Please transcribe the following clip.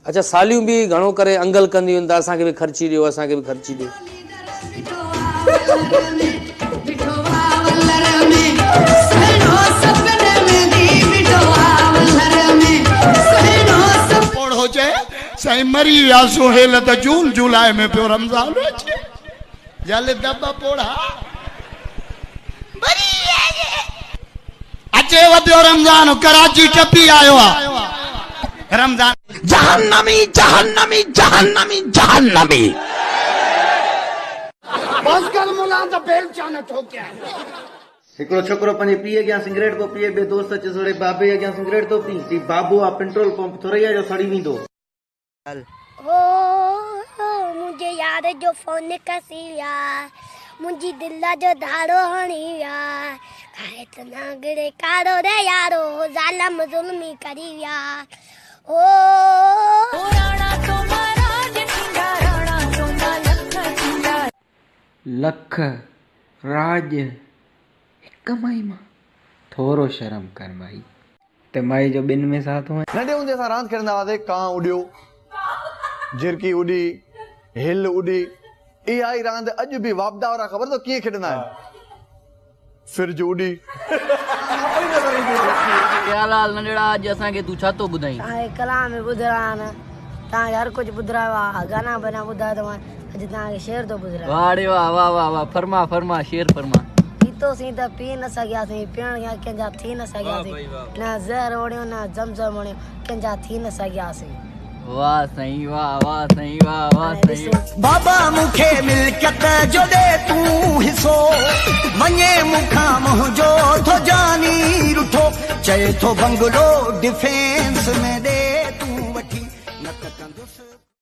अच्छा सालियूं भी घणो करे अंगल कंदियूं आहिनि त असांखे बि ख़र्ची ॾियो, असांखे बि ख़र्ची ॾियो। साईं मरी विया सुहेल त जून जुलाई में पियो रमज़ान अचे जल दब पोड़ा अचे वधियो रमज़ान कराची टपी आयो आहे रमज़ान जहन्नमी जहन्नमी जहन्नमी जहन्नमी बस कर मुला त बेल चान ठोकिया हिकिड़ो छोकरो पंहिंजे पीउ अॻियां सिगरेट थो पीए, ॿियो दोस्त अचे थोरे बाबे अॻियां सिगरेट थो पी, चई बाबू आहे पेट्रोल पंप थोरैया जो सड़ी वेंदो। मुझे यार जो फोन कसिया मुझी दिल जो धाड़ो हणिया काहे त नागड़े कारो रे यारो जालम जुल्मी करिया ओ राणा तो महाराज थींदा राणा तो लख थींदा लख राज हिक माई मां थोरो शर्म कर भाई ते माई जो ॿिनि में साथ हुआ नंढे हूंदे असां रांदि खेॾंदा हुआसीं कां उॾियो झिरकी उॾी हिल उॾी इहा ई रांदि अॼु बि वापदा वारा ख़बर अथव कीअं खेॾंदा आहिनि फिरज उॾी लाल नंढड़ा अॼु असांखे तूं छा थो ॿुधाई कलाम में ॿुधाया न तव्हांखे हर कुझु ॿुधायो आहे गाना बना ॿुधायो अथव अॼु तव्हांखे शेर थो ॿुधायो। वाह रे वाह वाह वाह वाह फरमा फरमा शेर फरमा पीतोसीं त पी न सघियासीं पीअण कंहिंजा थी न सघियासीं न ज़हर वणियो न जमज़म वणियो कंहिंजा थी न सघियासीं। वाह साईं वाह वाह साईं वाह वाह साईं बाबा मूंखे मिल्कियत जो ॾे तूं हिसो मञे मूंखां मुंहिंजो थो जानी रुठो चए थो बंगलो डिफेंस में ॾे तूं वठी न त कंदुसि।